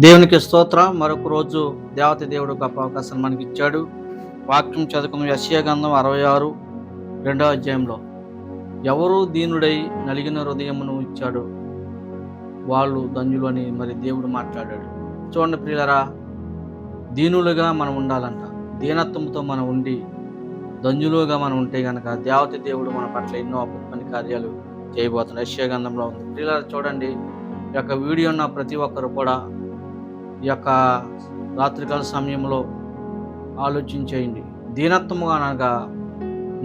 దేవునికి స్తోత్రం. మరొక రోజు దేవత దేవుడు గొప్ప అవకాశాన్ని మనకి ఇచ్చాడు. వాక్యం చదువుకున్న యెషయా గ్రంథం 66 రెండవ అధ్యాయంలో ఎవరు దీనుడై నలిగిన హృదయమును ఇచ్చాడు వాళ్ళు ధన్యులు అని మరి దేవుడు మాట్లాడాడు. చూడండి ప్రియులరా, దీనులుగా మనం ఉండాలంట. దీనత్వంతో మనం ఉండి ధన్యులుగా మనం ఉంటే గనక దేవత దేవుడు మన పట్ల ఎన్నో అద్భుతమైన కార్యాలు చేయబోతున్నాడు. యెషయా గ్రంథంలో ఉంది. ప్రియులరా చూడండి, ఈ యొక్క వీడియో ఉన్న ప్రతి ఒక్కరు కూడా ఈ యొక్క రాత్రికాల సమయంలో ఆలోచించేయండి. దీనత్వముగా అనగా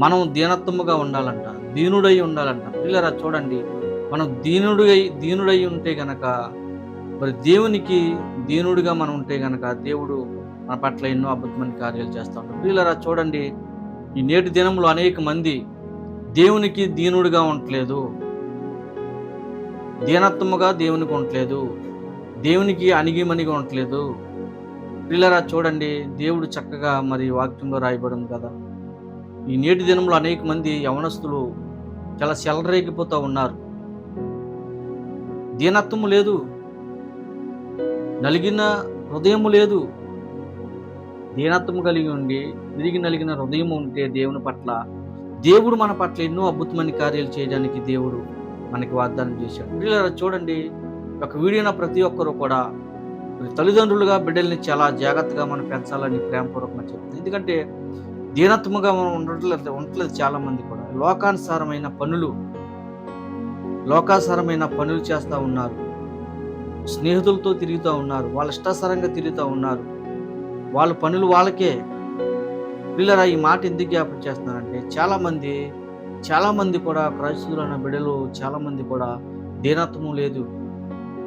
మనం దీనత్వముగా ఉండాలంట, దీనుడై ఉండాలంట. పిల్లరా చూడండి, మనం దీనుడై ఉంటే గనక మరి దేవునికి దీనుడిగా మనం ఉంటే గనక దేవుడు మన పట్ల ఎన్నో అద్భుతమైన కార్యాలు చేస్తూ ఉంటాడు. పిల్లరా చూడండి, ఈ నేటి దినంలో అనేక మంది దేవునికి దీనుడిగా ఉండట్లేదు, దీనత్వముగా దేవునికి ఉండట్లేదు, దేవునికి అణిగిమణిగి ఉండట్లేదు. పిల్లరా చూడండి, దేవుడు చక్కగా మరి వాక్యంలో రాయబడింది కదా. ఈ నేటి దినంలో అనేక మంది యవనస్తులు చాలా చెలరేగిపోతూ ఉన్నారు. దీనత్వము లేదు, నలిగిన హృదయము లేదు. దీనత్వము కలిగి ఉండి విరిగి నలిగిన హృదయం ఉంటే దేవుని పట్ల దేవుడు మన పట్ల ఎన్నో అద్భుతమైన కార్యాలు చేయడానికి దేవుడు మనకి వాగ్దానం చేశాడు. పిల్లరా చూడండి, ఒక వీడియోన ప్రతి ఒక్కరూ కూడా తల్లిదండ్రులుగా బిడ్డల్ని చాలా జాగ్రత్తగా మనం పెంచాలని ప్రేమపూర్వకంగా చెప్తుంది. ఎందుకంటే దీనత్వముగా మనం ఉండట్లేదు చాలా మంది కూడా లోకాసారమైన పనులు చేస్తూ ఉన్నారు. స్నేహితులతో తిరుగుతూ ఉన్నారు, వాళ్ళ ఇష్టాసారంగా తిరుగుతూ ఉన్నారు, వాళ్ళ పనులు వాళ్ళకే. పిల్లరా, ఈ మాట ఎందుకు జ్ఞాపకం చేస్తున్నారంటే చాలా మంది కూడా క్రైస్తవులైన బిడ్డలు చాలా మంది కూడా దీనత్వము లేదు,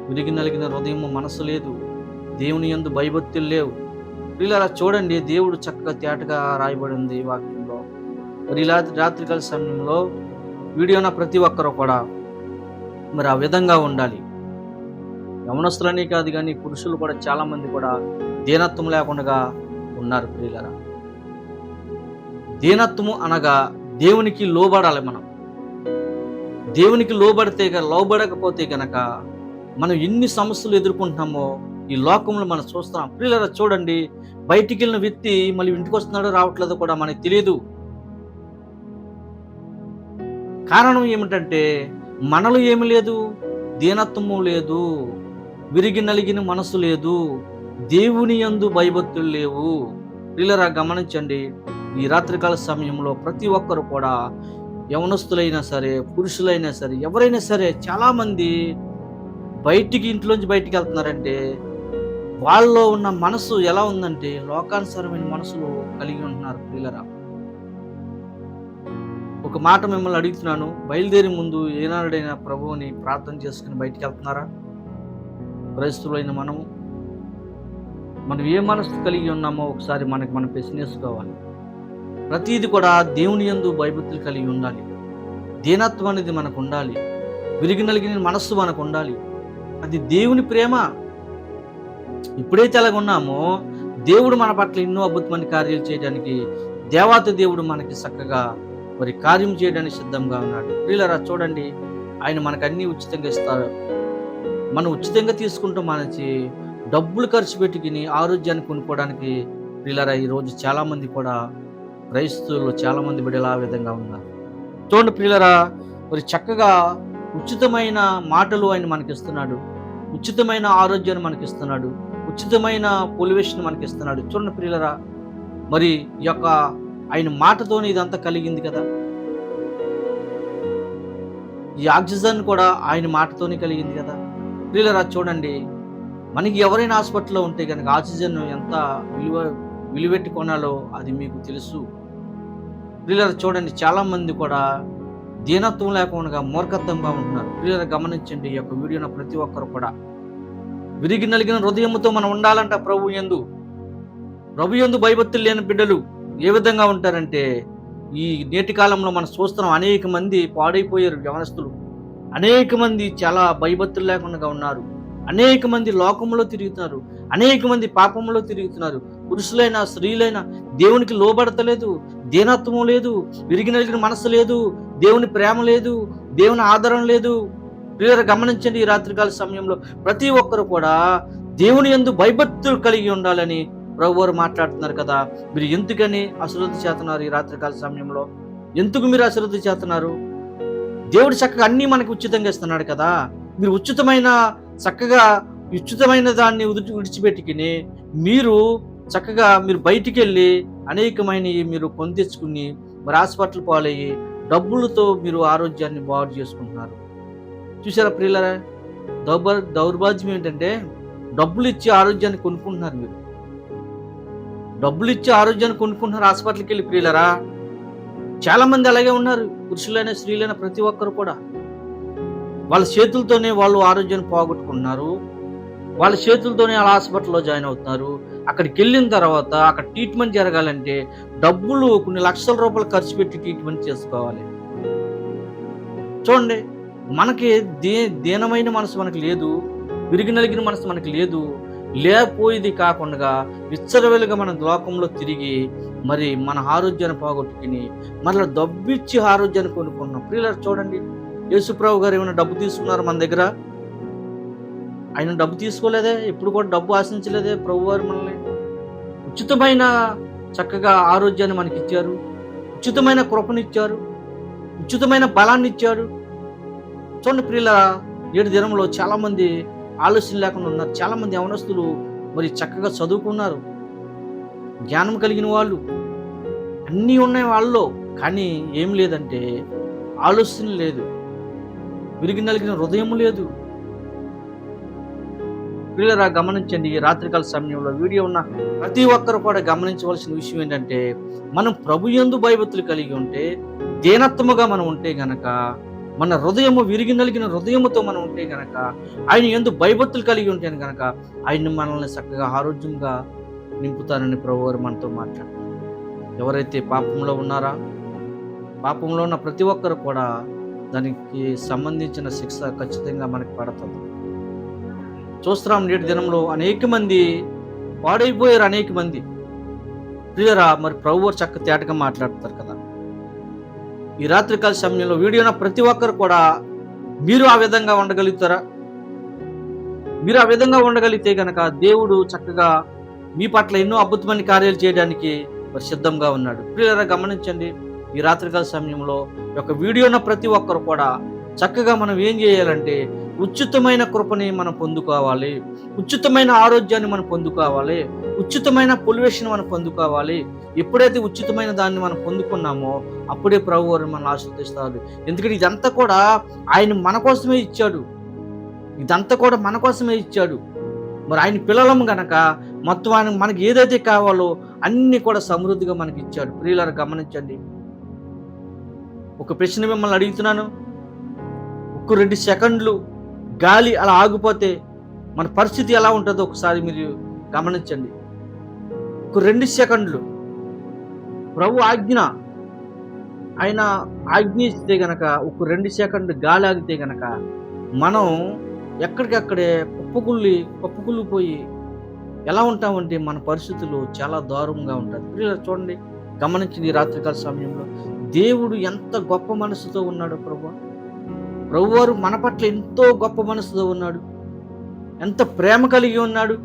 విరిగి నలిగిన హృదయము మనసు లేదు, దేవుని యందు భయభక్తులు లేవు. పిల్లరా చూడండి, దేవుడు చక్కగా తేటగా రాయబడి ఉంది వాక్యంలో. మరి రాత్రికాల సమయంలో వీడియోన ప్రతి ఒక్కరు కూడా మరి ఆ విధంగా ఉండాలి. యవనస్తులనే కాదు కానీ పురుషులు కూడా చాలా మంది కూడా దీనత్వం లేకుండా ఉన్నారు. ప్రియులరా, దీనత్వము అనగా దేవునికి లోబడాలి. మనం దేవునికి లోబడకపోతే గనక మనం ఎన్ని సమస్యలు ఎదుర్కొంటున్నామో ఈ లోకంలో మనం చూస్తున్నాం. ప్రియులరా చూడండి, బయటికి వెళ్ళిన వ్యక్తి మళ్ళీ ఇంటికి వస్తున్నాడో రావట్లేదో కూడా మనకి తెలియదు. కారణం ఏమిటంటే మనలో ఏమి లేదు, దీనత్వము లేదు, విరిగి నలిగిన మనసు లేదు, దేవుని యందు భయభక్తులు లేవు. ప్రియులరా గమనించండి, ఈ రాత్రికాల సమయంలో ప్రతి ఒక్కరు కూడా యవనస్తులైనా సరే పురుషులైనా సరే ఎవరైనా సరే చాలా మంది ఇంట్లోంచి బయటికి వెళ్తున్నారంటే వాళ్ళలో ఉన్న మనసు ఎలా ఉందంటే లోకానుసారమైన మనసులు కలిగి ఉంటున్నారు. ప్రియులరా, ఒక మాట మిమ్మల్ని అడుగుతున్నాను, బయలుదేరి ముందు ఏనాడైనా ప్రభువుని ప్రార్థన చేసుకుని బయటికి వెళ్తున్నారా? క్రైస్తవులైన మనం ఏ మనసు కలిగి ఉన్నామో ఒకసారి మనం ప్రశ్నించుకోవాలి. ప్రతిది కూడా దేవుని యందు భయభక్తులు కలిగి ఉండాలి. దీనత్వం అనేది మనకు ఉండాలి, విరిగి నలిగిన మనస్సు మనకు ఉండాలి. అది దేవుని ప్రేమ. ఇప్పుడైతే అలాగ ఉన్నామో దేవుడు మన పట్ల ఎన్నో అద్భుతమైన కార్యాలు చేయడానికి దేవాతి దేవుడు మనకి చక్కగా మరి కార్యం చేయడానికి సిద్ధంగా ఉన్నాడు. ప్రియులరా చూడండి, ఆయన మనకు అన్ని ఉచితంగా ఇస్తారు. మనం ఉచితంగా తీసుకుంటాం. మనకి డబ్బులు ఖర్చు పెట్టుకుని ఆరోగ్యాన్ని కొనుక్కోవడానికి ప్రియులరా ఈరోజు చాలా మంది కూడా క్రైస్తవులు చాలా మంది బిడ్డలు ఆ విధంగా ఉన్నారు. చూడండి ప్రియులరా, మరి చక్కగా ఉచితమైన మాటలు ఆయన మనకిస్తున్నాడు, ఉచితమైన ఆరోగ్యాన్ని మనకిస్తున్నాడు, ఉచితమైన పొల్యూషన్ మనకిస్తున్నాడు. చూడండి ప్రియులరా, మరి ఈ యొక్క ఆయన మాటతోనే ఇదంతా కలిగింది కదా. ఈ ఆక్సిజన్ కూడా ఆయన మాటతోనే కలిగింది కదా. ప్రియులరా చూడండి, మనకి ఎవరైనా హాస్పిటల్లో ఉంటే కనుక ఆక్సిజన్ ఎంత విలువెట్టి కొనాలో అది మీకు తెలుసు. ప్రియులరా చూడండి, చాలా మంది కూడా దీనత్వం లేకుండా మూర్ఖత్వంగా ఉంటున్నారు. ప్రియులరా గమనించండి, ఈ యొక్క వీడియోను ప్రతి ఒక్కరు కూడా విరిగి నలిగిన హృదయంతో మనం ఉండాలంట. ప్రభు యందు భయభక్తులు లేని బిడ్డలు ఏ విధంగా ఉంటారంటే ఈ నేటి కాలంలో మనం చూస్తున్నాం. అనేక మంది పాడైపోయారు యవనస్తులు, అనేక మంది చాలా భయభక్తులు లేకుండా ఉన్నారు, అనేక మంది లోకంలో తిరుగుతున్నారు, అనేక మంది పాపంలో తిరుగుతున్నారు. పురుషులైనా స్త్రీలైనా దేవునికి లోబడతలేదు, దీనత్వం లేదు, విరిగి నలిగిన మనసు లేదు, దేవుని ప్రేమ లేదు, దేవుని ఆదరణ లేదు. ప్రియులారా గమనించండి, ఈ రాత్రికాల సమయంలో ప్రతి ఒక్కరు కూడా దేవుని యందు భయభక్తులు కలిగి ఉండాలని ప్రభువారు మాట్లాడుతున్నారు కదా. మీరు ఎందుకని అశ్రద్ధ చేస్తున్నారు ఈ రాత్రికాల సమయంలో? ఎందుకు మీరు అశ్రద్ధ చేస్తున్నారు? దేవుడు చక్కగా అన్నీ మనకి ఉచితంగా ఇస్తున్నాడు కదా. మీరు చక్కగా ఉచితమైన దాన్ని విడిచిపెట్టుకుని మీరు చక్కగా మీరు బయటికి వెళ్ళి అనేకమైనవి మీరు కొని తెచ్చుకుని మరి హాస్పిటల్ పాలయ్యి డబ్బులతో మీరు ఆరోగ్యాన్ని బాగు చేసుకుంటున్నారు. చూసారా ప్రియులారా? దౌర్భాగ్యం ఏంటంటే డబ్బులు ఇచ్చి ఆరోగ్యాన్ని కొనుక్కుంటున్నారు. మీరు డబ్బులు ఇచ్చి ఆరోగ్యాన్ని కొనుక్కుంటున్నారు హాస్పిటల్కి వెళ్ళి. ప్రియులారా, చాలా మంది అలాగే ఉన్నారు. పురుషులైనా స్త్రీలైనా ప్రతి ఒక్కరు కూడా వాళ్ళ చేతులతోనే వాళ్ళు ఆరోగ్యాన్ని పోగొట్టుకుంటున్నారు. వాళ్ళ చేతులతోనే వాళ్ళ హాస్పిటల్లో జాయిన్ అవుతున్నారు. అక్కడికి వెళ్ళిన తర్వాత అక్కడ ట్రీట్మెంట్ జరగాలంటే డబ్బులు కొన్ని లక్షల రూపాయలు ఖర్చు పెట్టి ట్రీట్మెంట్ చేసుకోవాలి. చూడండి, మనకి దీనమైన మనసు మనకు లేదు, విరిగి నలిగిన మనసు మనకు లేదు. లేకపోయేది కాకుండా విచ్చలవిలుగా మన లోకంలో తిరిగి మరి మన ఆరోగ్యాన్ని పోగొట్టుకుని మళ్ళీ డబ్బిచ్చి ఆరోగ్యాన్ని కొనుక్కున్నాం. ప్రియులారా, చూడండి, యేసుప్రభు గారు ఏమైనా డబ్బు తీసుకున్నారు మన దగ్గర? ఆయన డబ్బు తీసుకోలేదే, ఎప్పుడు కూడా డబ్బు ఆశించలేదే. ప్రభు వారు మనల్ని ఉచితమైన చక్కగా ఆరోగ్యాన్ని మనకి ఇచ్చారు, ఉచితమైన కృపనిచ్చారు, ఉచితమైన బలాన్ని ఇచ్చారు. చూడండి ప్రియులారా, 7 దినంలో చాలా మంది ఆలోచన లేకుండా ఉన్నారు. చాలా మంది యవనస్తులు మరి చక్కగా చదువుకున్నారు, జ్ఞానం కలిగిన వాళ్ళు, అన్నీ ఉన్నాయి వాళ్ళలో. కానీ ఏం లేదంటే ఆలోచన లేదు, విరిగి నలిగిన హృదయం లేదు. ప్రియులారా, గమనించండి, ఈ రాత్రికాల సమయంలో వీడియో ఉన్న ప్రతి ఒక్కరు కూడా గమనించవలసిన విషయం ఏంటంటే, మనం ప్రభు యందు భయభక్తులు కలిగి ఉంటే, దీనత్వముగా మనం ఉంటే గనక, మన హృదయము విరిగి నలిగిన హృదయముతో మనం ఉంటే గనక, ఆయన యందు భయభక్తులు కలిగి ఉంటే గనక ఆయన మనల్ని చక్కగా ఆరోగ్యంగా నింపుతానని ప్రభువారు మనతో మాట్లాడుతున్నారు. ఎవరైతే పాపంలో ఉన్నారా, పాపంలో ఉన్న ప్రతి ఒక్కరు కూడా దానికి సంబంధించిన శిక్ష ఖచ్చితంగా మనకి పడుతుంది. చూస్తున్నాం, నేటి దినంలో అనేక మంది పాడైపోయారు. అనేక మంది ప్రియులారా, మరి ప్రభువారు చక్క తేటగా మాట్లాడతారు కదా. ఈ రాత్రికాల సమయంలో వీడియోన ప్రతి ఒక్కరు కూడా మీరు ఆ విధంగా ఉండగలుగుతారా? మీరు ఆ విధంగా ఉండగలిగితే గనక దేవుడు చక్కగా మీ పట్ల ఎన్నో అద్భుతమైన కార్యాలు చేయడానికి మరి సిద్ధంగా ఉన్నాడు. ప్రియులారా, గమనించండి, ఈ రాత్రికాల సమయంలో ఒక వీడియోన ప్రతి ఒక్కరు కూడా చక్కగా మనం ఏం చేయాలంటే ఉచితమైన కృపని మనం పొందుకోవాలి, ఉచితమైన ఆరోగ్యాన్ని మనం పొందుకోవాలి, ఉచితమైన పొల్యూషన్ మనం పొందుకోవాలి. ఎప్పుడైతే ఉచితమైన దాన్ని మనం పొందుకున్నామో అప్పుడే ప్రభు వారు మనల్ని ఆశీర్వదిస్తారు. ఎందుకంటే ఇదంతా కూడా ఆయన మన కోసమే ఇచ్చాడు, ఇదంతా కూడా మన కోసమే ఇచ్చాడు. మరి ఆయన పిల్లలం గనక మొత్తం ఆయన మనకి ఏదైతే కావాలో అన్ని కూడా సమృద్ధిగా మనకి ఇచ్చాడు. ప్రియులారా, గమనించండి, ఒక ప్రశ్న మిమ్మల్ని అడుగుతున్నాను. 1-2 సెకండ్లు గాలి అలా ఆగిపోతే మన పరిస్థితి ఎలా ఉంటుందో ఒకసారి మీరు గమనించండి. 2 సెకండ్లు ప్రభు ఆజ్ఞ, ఆయన ఆజ్ఞ ఇస్తే గనక 2 సెకండ్లు గాలి ఆగితే గనక మనం ఎక్కడికక్కడే కుప్పకూలిపోయి ఎలా ఉంటామంటే మన పరిస్థితులు చాలా దారుణంగా ఉంటుంది. చూడండి, గమనించింది ఈ రాత్రికాల సమయంలో దేవుడు ఎంత గొప్ప మనసుతో ఉన్నాడు. ప్రభువారు మన పట్ల ఎంతో గొప్ప మనసుతో ఉన్నాడు, ఎంత ప్రేమ కలిగి ఉన్నాడు,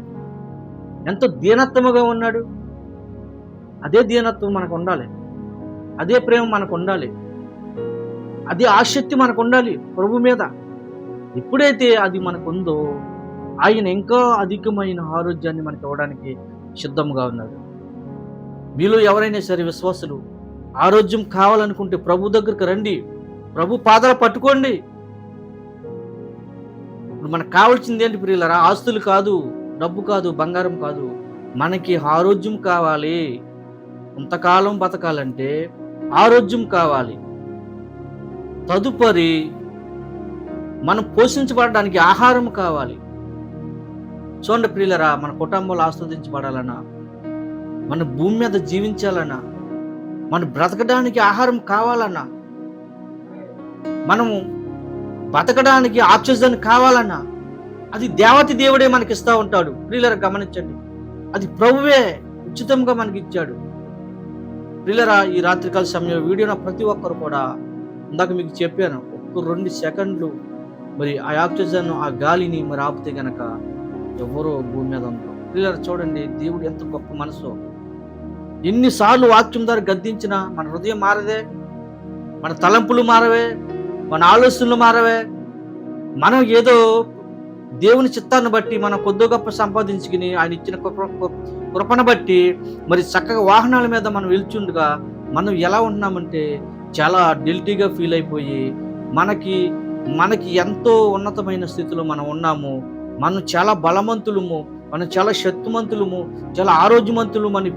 ఎంత దీనత్వముగా ఉన్నాడు. అదే దీనత్వం మనకు ఉండాలి, అదే ప్రేమ మనకు ఉండాలి, అదే ఆసక్తి మనకు ఉండాలి ప్రభు మీద. ఎప్పుడైతే అది మనకు ఉందో ఆయన ఇంకా అధికమైన ఆరోగ్యాన్ని మనకి ఇవ్వడానికి సిద్ధంగా ఉన్నాడు. మీలో ఎవరైనా సరే విశ్వాసులు ఆరోగ్యం కావాలనుకుంటే ప్రభు దగ్గరికి రండి, ప్రభు పాదాలు పట్టుకోండి. ఇప్పుడు మనకు కావాల్సింది ఏంటి ప్రియులారా? ఆస్తులు కాదు, డబ్బు కాదు, బంగారం కాదు. మనకి ఆరోగ్యం కావాలి. కొంతకాలం బతకాలంటే ఆరోగ్యం కావాలి. తదుపరి మనం పోషించబడడానికి ఆహారం కావాలి. చూడండి ప్రియులారా, మన కుటుంబాలు ఆస్వాదించబడాలన్నా, మన భూమి మీద జీవించాలన్నా, మనం బ్రతకడానికి ఆహారం కావాలన్నా, మనము బతకడానికి ఆక్సిజన్ కావాలన్నా అది దేవతి దేవుడే మనకి ఇస్తూ ఉంటాడు. ప్రియులారా, గమనించండి, అది ప్రభువే ఉచితంగా మనకి ఇచ్చాడు. ప్రియులారా, ఈ రాత్రికాల సమయంలో వీడియోన ప్రతి ఒక్కరు కూడా ఇందాక మీకు చెప్పాను, 1-2 సెకండ్లు మరి ఆ ఆక్సిజన్, ఆ గాలిని మరి ఆపితే గనక ఎవరో భూమి మీద ఉండరు. పిల్లలు చూడండి, దేవుడు ఎంత గొప్ప మనసు. ఎన్నిసార్లు వాక్యం ద్వారా గద్దించినా మన హృదయం మారదే, మన తలంపులు మారవే, మన ఆలోచనలు మారవే. మనం ఏదో దేవుని చిత్తాన్ని బట్టి మనం కొద్ది గొప్ప సంపాదించుకుని ఆయన ఇచ్చిన కృపను బట్టి మరి చక్కగా వాహనాల మీద మనం వెళ్తుండగా మనం ఎలా ఉన్నామంటే చాలా గిల్టీగా ఫీల్ అయిపోయి మనకి మనకి ఎంతో ఉన్నతమైన స్థితిలో మనం ఉన్నాము. మనం చాలా బలవంతులము, మనం చాలా శక్తిమంతులము, చాలా ఆరోగ్యవంతులు మన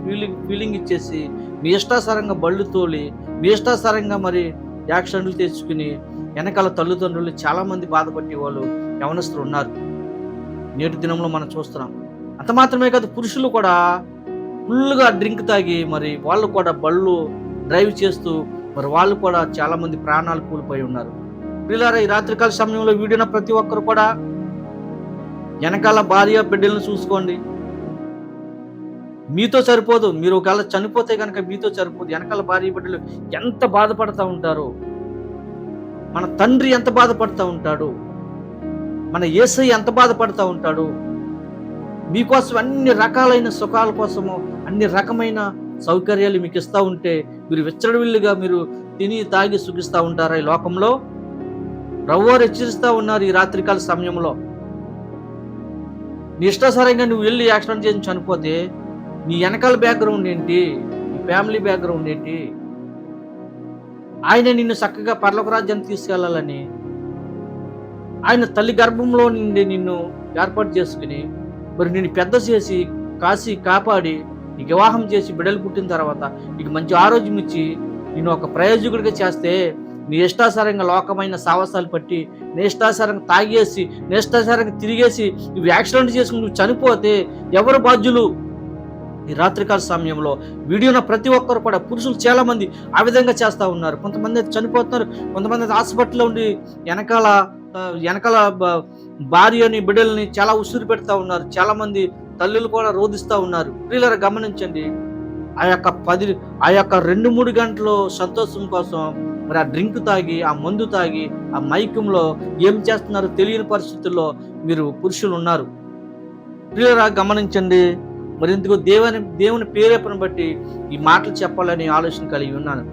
ఫీలింగ్ ఇచ్చేసి మీ ఇష్టాసారంగా బళ్ళు తోలి మీ ఇష్టాసారంగా మరి యాక్సిడెంట్లు తెచ్చుకుని వెనకాల తల్లిదండ్రులు చాలామంది బాధపడే వాళ్ళు యవనస్తులు ఉన్నారు. నేటి దినంలో మనం చూస్తున్నాం. అంత మాత్రమే కాదు, పురుషులు కూడా ఫుల్గా డ్రింక్ తాగి మరి వాళ్ళు కూడా బళ్ళు డ్రైవ్ చేస్తూ మరి వాళ్ళు కూడా చాలామంది ప్రాణాలు కోల్పోయి ఉన్నారు. పిల్లరా, ఈ రాత్రికాల సమయంలో వీడిన ప్రతి ఒక్కరు కూడా వెనకాల భార్య బిడ్డలను చూసుకోండి. మీతో సరిపోదు, మీరు ఒకవేళ చనిపోతే కనుక మీతో సరిపోదు. వెనకాల భార్య బిడ్డలు ఎంత బాధపడతా ఉంటారు, మన తండ్రి ఎంత బాధపడతా ఉంటాడు, మన యేసయ్య ఎంత బాధపడతా ఉంటాడు. మీకోసం అన్ని రకాలైన సుఖాల కోసము అన్ని రకమైన సౌకర్యాలు మీకు ఇస్తూ ఉంటే మీరు విచ్చలవిల్లుగా మీరు తిని తాగి సుఖిస్తూ ఉంటారా ఈ లోకంలో? ప్రభువారు హెచ్చరిస్తూ ఉన్నారు ఈ రాత్రికాల సమయంలో. నీ ఇష్టాసారంగా నువ్వు వెళ్ళి యాక్సిడెంట్ చేసి చనిపోతే నీ వెనకాల బ్యాక్గ్రౌండ్ ఏంటి, నీ ఫ్యామిలీ బ్యాక్గ్రౌండ్ ఏంటి? ఆయన నిన్ను చక్కగా పరలోక రాజ్యాన్ని తీసుకెళ్లాలని ఆయన తల్లి గర్భంలో నుండి నిన్ను ఏర్పాటు చేసుకుని మరి నిన్ను పెద్ద చేసి కాసి కాపాడి నీకు వివాహం చేసి బిడ్డలు పుట్టిన తర్వాత నీకు మంచి ఆరోగ్యం ఇచ్చి నిన్ను ఒక ప్రయోజకుడిగా చేస్తే నీ ఇష్టాసారంగా లోకమైన సాహసాలు పట్టి నీ ఇష్టాసారంగా తాగేసి నీ ఇష్టాసారంగా తిరిగేసి నువ్వు యాక్సిడెంట్ చేసుకుని నువ్వు చనిపోతే ఎవరు బాధ్యులు? ఈ రాత్రికాల సమయంలో వీడియోన ప్రతి ఒక్కరు కూడా పురుషులు చాలా మంది ఆ విధంగా చేస్తూ ఉన్నారు. కొంతమంది అయితే చనిపోతున్నారు, కొంతమంది అయితే హాస్పిటల్లో ఉండి వెనకాల భార్యని బిడ్డల్ని చాలా ఉసురు పెడతా ఉన్నారు. చాలా మంది తల్లులు కూడా రోధిస్తూ ఉన్నారు. ప్రియులారా, గమనించండి, ఆ యొక్క 2-3 గంటలు సంతోషం కోసం మరి ఆ డ్రింక్ తాగి ఆ మందు తాగి ఆ మైకంలో ఏం చేస్తున్నారో తెలియని పరిస్థితుల్లో మీరు పురుషులు ఉన్నారు. ప్రియులారా, గమనించండి. మరి ఎందుకు దేవుని ప్రేరేపణ బట్టి ఈ మాటలు చెప్పాలని ఆలోచన కలిగి ఉన్నాను.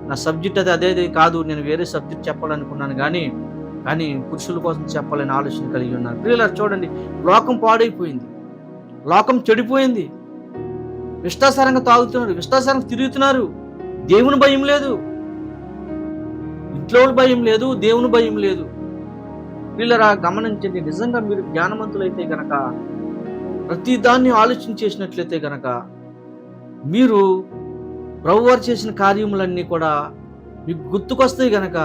నా సబ్జెక్ట్ అదే కాదు, నేను వేరే సబ్జెక్ట్ చెప్పాలనుకున్నాను కానీ పురుషుల కోసం చెప్పాలని ఆలోచన కలిగి ఉన్నాను. ప్రియులారా, చూడండి, లోకం పాడైపోయింది, లోకం చెడిపోయింది. ఇష్టాసారంగా తాగుతున్నారు, ఇష్టాసారంగా తిరుగుతున్నారు. దేవుని భయం లేదు, ఇంట్లో భయం లేదు, దేవుని భయం లేదు. ప్రియులారా, గమనించండి, నిజంగా మీరు జ్ఞానవంతులైతే గనక ప్రతి దాన్ని ఆలోచన చేసినట్లయితే గనక మీరు ప్రభువారు చేసిన కార్యములన్నీ కూడా మీకు గుర్తుకొస్తాయి గనక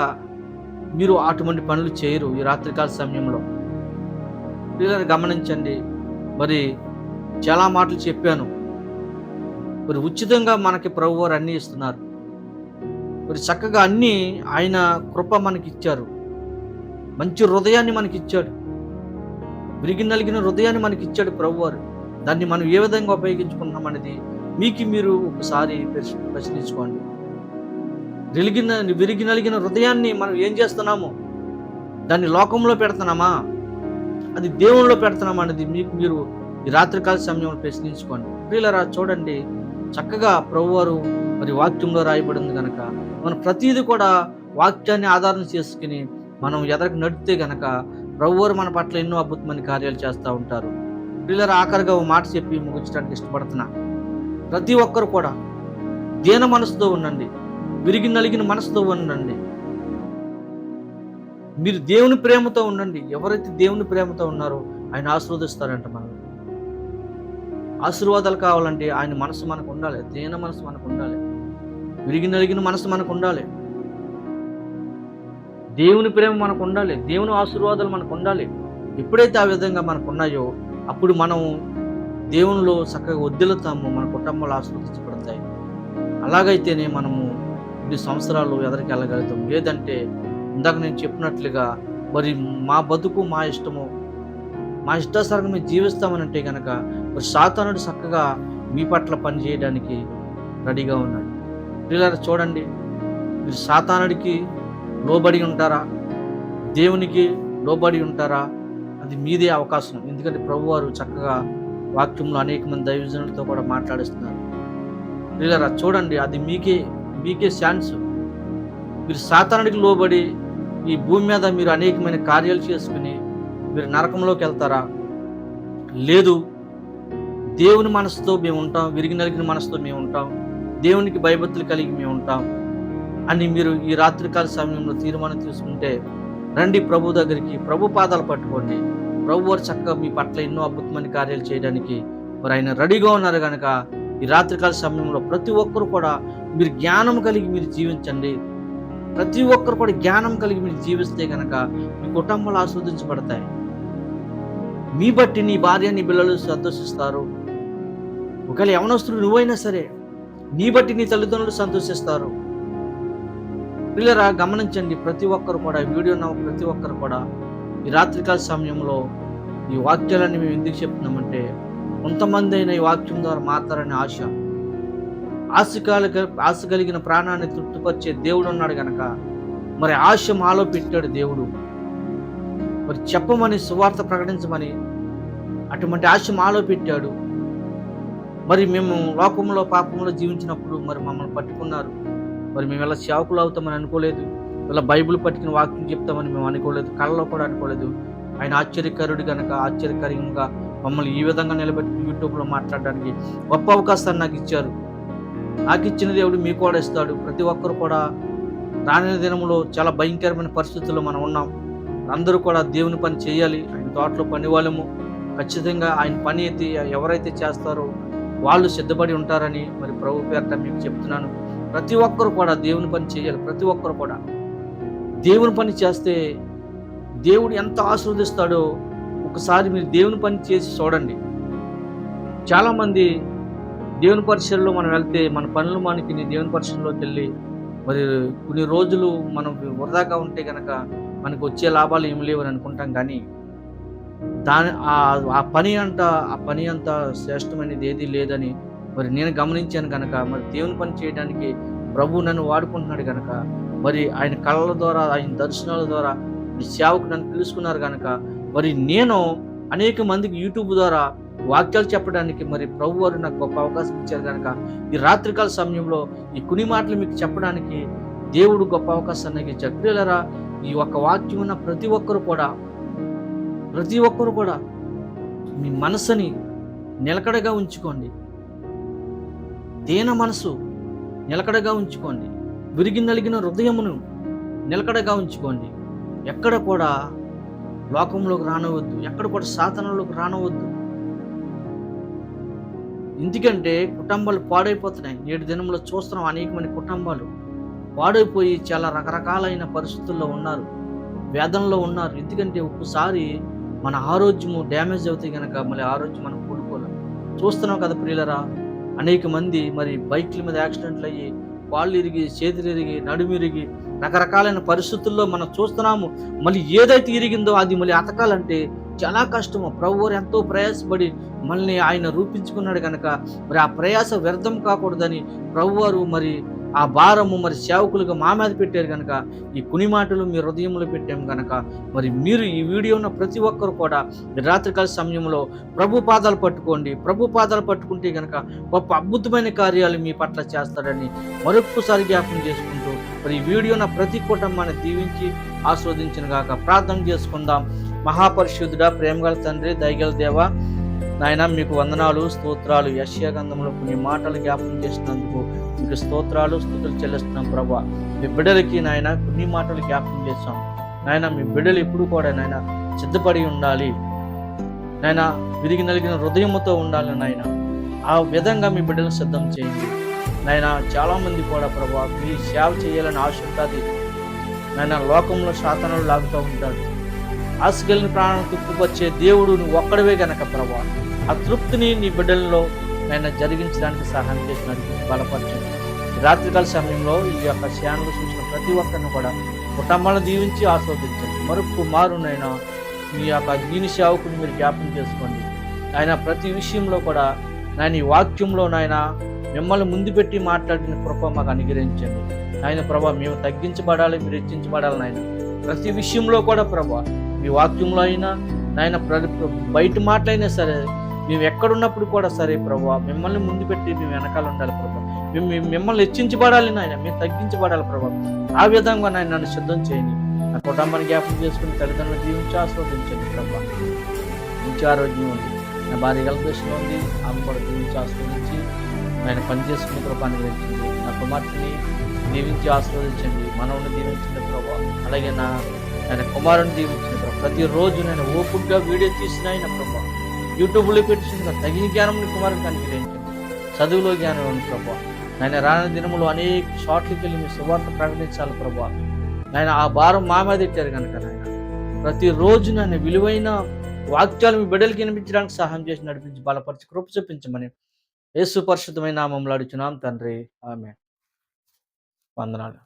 మీరు అటువంటి పనులు చేయరు ఈ రాత్రికాల సమయంలో. ప్రియులారా, గమనించండి, మరి చాలా మాటలు చెప్పాను. మరి ఉచితంగా మనకి ప్రభువారు అన్నీ ఇస్తున్నారు. మరి చక్కగా అన్నీ ఆయన కృప మనకి ఇచ్చారు. మంచి హృదయాన్ని మనకి ఇచ్చాడు, విరిగి నలిగిన హృదయాన్ని మనకి ఇచ్చాడు ప్రభువారు. దాన్ని మనం ఏ విధంగా ఉపయోగించుకుంటున్నాం అనేది మీరు ఒకసారి ప్రశ్నించుకోండి. విరిగి నలిగిన హృదయాన్ని మనం ఏం చేస్తున్నాము? దాన్ని లోకంలో పెడుతున్నామా, అది దేవునిలో పెడుతున్నామా అనేది మీరు ఈ రాత్రికాల సమయంలో ప్రశ్నించుకోండి. ప్రియులారా, చూడండి, చక్కగా ప్రభువారు మరి వాక్యంలో రాయబడింది కనుక మనం ప్రతిదీ కూడా వాక్యాన్ని ఆధారం చేసుకుని మనం ఎదరికి నడితే గనక ప్రభువారు మన పట్ల ఎన్నో అద్భుతమైన కార్యాలు చేస్తూ ఉంటారు. ప్రియులారా, ఆఖరిగా ఓ మాట చెప్పి ముగించడానికి ఇష్టపడుతున్నా. ప్రతి ఒక్కరు కూడా దీన మనసుతో ఉండండి, విరిగి నలిగిన మనసుతో ఉండండి. మీరు దేవుని ప్రేమతో ఉండండి. ఎవరైతే దేవుని ప్రేమతో ఉన్నారో ఆయన ఆశీర్వదిస్తారంట. మనం ఆశీర్వాదాలు కావాలంటే ఆయన మనసు మనకు ఉండాలి, దీన మనసు మనకు ఉండాలి, విరిగి నలిగిన మనసు మనకు ఉండాలి, దేవుని ప్రేమ మనకు ఉండాలి, దేవుని ఆశీర్వాదాలు మనకు ఉండాలి. ఎప్పుడైతే ఆ విధంగా మనకు ఉన్నాయో అప్పుడు మనం దేవునిలో చక్కగా వదిలుతాము, మన కుటుంబాలు ఆశీర్వదించబడతాయి. అలాగైతేనే మనము 10 సంవత్సరాలు ఎదరికి వెళ్ళగలుగుతాం. లేదంటే ఇందాక నేను చెప్పినట్లుగా మరి మా బతుకు మా ఇష్టము, మా ఇష్టాసారంగా మేము జీవిస్తామనంటే కనుక మరి సాతానుడు చక్కగా మీ పట్ల పని చేయడానికి రెడీగా ఉన్నాడు. ప్రియులారా, చూడండి, మీరు సాతానుడికి లోబడి ఉంటారా, దేవునికి లోబడి ఉంటారా? అది మీదే అవకాశం. ఎందుకంటే ప్రభువారు చక్కగా వాక్యంలో అనేక మంది దైవజనులతో కూడా మాట్లాడిస్తున్నారు. ప్రియులారా చూడండి, అది మీకే ఛాన్స్. మీరు సాతానుడికి లోబడి ఈ భూమి మీద మీరు అనేకమైన కార్యాలు చేసుకుని మీరు నరకంలోకి వెళ్తారా? లేదు, దేవుని మనసుతో మేము ఉంటాం, విరిగి నలిగిన మనసుతో మేము ఉంటాం, దేవునికి భయభక్తులు కలిగి మేము ఉంటాం అని మీరు ఈ రాత్రికాల సమయంలో తీర్మానం తీసుకుంటే రండి ప్రభు దగ్గరికి, ప్రభు పాదాలు పట్టుకోండి. ప్రభు వారు చక్కగా మీ పట్ల ఎన్నో అద్భుతమైన కార్యాలు చేయడానికి మరి ఆయన రెడీగా ఉన్నారు కనుక ఈ రాత్రికాల సమయంలో ప్రతి ఒక్కరు కూడా మీరు జ్ఞానం కలిగి మీరు జీవించండి. ప్రతి ఒక్కరు కూడా జ్ఞానం కలిగి మీరు జీవిస్తే కనుక మీ కుటుంబాలు ఆస్వాదించబడతాయి. మీ బట్టి నీ భార్య నీ పిల్లలు సంతోషిస్తారు. ఒకవేళ యవనస్తులు నువ్వైనా సరే నీ బట్టి నీ తల్లిదండ్రులు సంతోషిస్తారు. పిల్లరా గమనించండి, ప్రతి ఒక్కరు కూడా వీడియో ప్రతి ఒక్కరు కూడా ఈ రాత్రికాల సమయంలో ఈ వాక్యాలన్నీ మేము ఎందుకు చెప్తున్నామంటే కొంతమంది అయినా ఈ వాక్యం ద్వారా మాట్లాడని ఆశ కలిగిన ప్రాణాన్ని తృప్తిపరిచే దేవుడు ఉన్నాడు కనుక మరి ఆశ మాలో పెట్టాడు దేవుడు. మరి చెప్పమని సువార్త ప్రకటించమని అటువంటి ఆశ మాలో పెట్టాడు. మరి మేము లోకంలో పాపంలో జీవించినప్పుడు మరి మమ్మల్ని పట్టుకున్నారు. మరి మేము ఇలా సేవకులు అవుతామని అనుకోలేదు, ఇలా బైబిల్ పట్టుకుని వాక్యం చెప్తామని మేము అనుకోలేదు, కళ్ళలో కూడా అనుకోలేదు. ఆయన ఆశ్చర్యకరుడు కనుక ఆశ్చర్యకరంగా మమ్మల్ని ఈ విధంగా నిలబెట్టి యూట్యూబ్లో మాట్లాడడానికి గొప్ప అవకాశాన్ని నాకు ఇచ్చారు. నాకు ఇచ్చిన దేవుడు మీకు కూడా ఇస్తాడు. ప్రతి ఒక్కరు కూడా రానున్న దినంలో చాలా భయంకరమైన పరిస్థితుల్లో మనం ఉన్నాం. అందరూ కూడా దేవుని పని చేయాలి. ఆయన తోటలో పని వాళ్ళము ఖచ్చితంగా ఆయన పని అయితే ఎవరైతే చేస్తారో వాళ్ళు సిద్ధపడి ఉంటారని మరి ప్రభు పేరట మీకు చెప్తున్నాను. ప్రతి ఒక్కరు కూడా దేవుని పని చేయాలి. ప్రతి ఒక్కరు కూడా దేవుని పని చేస్తే దేవుడు ఎంత ఆశీర్వదిస్తాడో ఒకసారి మీరు దేవుని పని చేసి చూడండి. చాలామంది దేవుని పరిచయంలో మనం వెళ్తే మన పనులు మనకి దేవుని పరిచయంలోకి వెళ్ళి మరి కొన్ని రోజులు మనం వృధాగా ఉంటే కనుక మనకు వచ్చే లాభాలు ఏమి లేవని అనుకుంటాం. కానీ ఆ పని అంత శ్రేష్టమైనది ఏదీ లేదని మరి నేను గమనించాను కనుక మరి దేవుని పని చేయడానికి ప్రభు నన్ను వాడుకుంటున్నాడు కనుక మరి ఆయన కళల ద్వారా ఆయన దర్శనాల ద్వారా సేవకు నన్ను పిలుచుకున్నారు కనుక మరి నేను అనేక మందికి యూట్యూబ్ ద్వారా వాక్యాలు చెప్పడానికి మరి ప్రభు వారు నాకు గొప్ప అవకాశం ఇచ్చారు కనుక ఈ రాత్రికాల సమయంలో ఈ కొన్ని మాటలు మీకు చెప్పడానికి దేవుడు గొప్ప అవకాశాన్ని నాకు ఇచ్చారు. ప్రియులారా, ఈ ఒక్క వాక్యం ఉన్న ప్రతి ఒక్కరు కూడా మీ మనసుని నిలకడగా ఉంచుకోండి. దీన మనసు నిలకడగా ఉంచుకోండి. విరిగి నలిగిన హృదయమును నిలకడగా ఉంచుకోండి. ఎక్కడ కూడా లోకంలోకి రానవద్దు, ఎక్కడ కూడా సాతానంలోకి రానవద్దు. ఎందుకంటే కుటుంబాలు పాడైపోతున్నాయి. నేటి దినంలో చూస్తున్నాం, అనేకమంది కుటుంబాలు పాడైపోయి చాలా రకరకాలైన పరిస్థితుల్లో ఉన్నారు, వేదనలో ఉన్నారు. ఎందుకంటే ఒక్కసారి మన ఆరోగ్యము డ్యామేజ్ అవుతాయి కనుక మళ్ళీ ఆరోగ్యం మనం కూడుకోలేం. చూస్తున్నాం కదా ప్రియులరా, అనేక మంది మరి బైక్ల మీద యాక్సిడెంట్లు అయ్యి కాళ్ళు ఇరిగి, చేతులు ఇరిగి, నడుము ఇరిగి రకరకాలైన పరిస్థితుల్లో మనం చూస్తున్నాము. మళ్ళీ ఏదైతే ఇరిగిందో అది మళ్ళీ అతకాలంటే చాలా కష్టము. ప్రభువారు ఎంతో ప్రయాసపడి మనల్ని ఆయన రూపించుకున్నాడు కనుక మరి ఆ ప్రయాస వ్యర్థం కాకూడదని ప్రభువారు మరి ఆ భారము మరి సేవకులుగా మా మీద పెట్టారు కనుక ఈ కొన్ని మాటలు మీ హృదయంలో పెట్టాము కనుక మరి మీరు ఈ వీడియో ఉన్న ప్రతి ఒక్కరు కూడా రాత్రికాల సమయంలో ప్రభు పాదాలు పట్టుకోండి. ప్రభు పాదాలు పట్టుకుంటే కనుక గొప్ప అద్భుతమైన కార్యాలు మీ పట్ల చేస్తారని మరొక్కసారి జ్ఞాపకం చేసుకుంటూ మరి ఈ వీడియో ఉన్న ప్రతి కుటుంబాన్ని దీవించి ఆస్వాదించిన గాక ప్రార్థన చేసుకుందాం. మహాపరిశుద్ధుడా, ప్రేమగల తండ్రి, దయగల దేవ, నాయన మీకు వందనాలు, స్తోత్రాలు. యెషయా గ్రంథంలో కొన్ని మాటలు జ్ఞాపకం చేసినందుకు మీకు స్తోత్రాలు, స్తుతులు చెల్లిస్తున్నాం ప్రభా. మీ బిడ్డలకి నాయన కొన్ని మాటలు జ్ఞాపకం చేస్తాం నాయన. మీ బిడ్డలు ఎప్పుడు కూడా నాయన సిద్ధపడి ఉండాలి నాయన, విరిగి నలిగిన హృదయంతో ఉండాలి నాయన. ఆ విధంగా మీ బిడ్డలను సిద్ధం చేయండి నాయన. చాలామంది కూడా ప్రభా మీ సేవ చేయాలని ఆశ ఉంటుంది నాయన. లోకంలో సాతానులు లాగుతూ ఉంటాడు. ఆశగలిగిన ప్రాణం తృప్తిపరిచే దేవుడు నువ్వు ఒక్కడవే గనక ప్రభా ఆ తృప్తిని నీ బిడ్డల్లో ఆయన జరిగించడానికి సహాయం చేసినందుకు బలపరచండి. రాత్రికాల సమయంలో ఈ యొక్క శ్యానులు చూసిన ప్రతి ఒక్కరిని కూడా కుటుంబాలను దీవించి ఆస్వాదించండి. మరొక మారునైనా మీ యొక్క దీని సేవకుని మీరు జ్ఞాపకం చేసుకోండి ఆయన. ప్రతి విషయంలో కూడా నాయన ఈ వాక్యంలో నాయన మిమ్మల్ని ముందు పెట్టి మాట్లాడిన కృప మాకు అనుగ్రహించండి ఆయన. ప్రభా మేము తగ్గించబడాలి, మీరు హెచ్చించబడాలి నాయన. ప్రతి విషయంలో కూడా ప్రభా మీ వాక్యంలో అయినా నాయన బయట మాటలైనా సరే, మేము ఎక్కడున్నప్పుడు కూడా సరే ప్రభువా, మిమ్మల్ని ముందు పెట్టి మేము వెనకాల ఉండాలి ప్రభా. మిమ్మల్ని హెచ్చించబడాలి నాయన, మేము తగ్గించబడాలి ప్రభా. ఆ విధంగా నాయన నన్ను సిద్ధం చేయండి. నా కుటుంబాన్ని జ్ఞాపకం చేసుకుని తల్లిదండ్రులను దీవించి ఆస్వాదించండి ప్రభా. మంచి ఆరోగ్యం ఉంది. నా భార్య గల్పేషన్లో ఉంది, ఆమె కూడా దీవించి ఆస్వాదించి ఆయన పనిచేసుకునే కృపాన్ని గ్రహించండి. నా కుమార్తెని దీవించి ఆస్వాదించండి, మనవుని దీవించండి ప్రభా. అలాగే ఆయన కుమారుని దీవించండి ప్రభా. ప్రతిరోజు నేను ఓపుగ్గా వీడియో తీసిన ఆయన ప్రభా, యూట్యూబ్లో పెట్టిన తగిన జ్ఞానం కుమారుని అనుగ్రహించండి. చదువులో జ్ఞానం ఉంది ప్రభా. ఆయన రాని దినములు అనేక చోట్లకి వెళ్ళి మీ సువార్త ప్రకటించాలి ప్రభా. ఆయన ఆ భారం మా మీద ఇచ్చారు కనుక నాయన ప్రతిరోజు నన్ను విలువైన వాక్యాలు మీ బిడ్డలకి వినిపించడానికి సహాయం చేసి నడిపించి బలపరిచి కృప చూపించమని యేసు పరిశుద్ధమైన నామములో అడుగుచున్నాం తండ్రి, ఆమేన్. వందనాలు.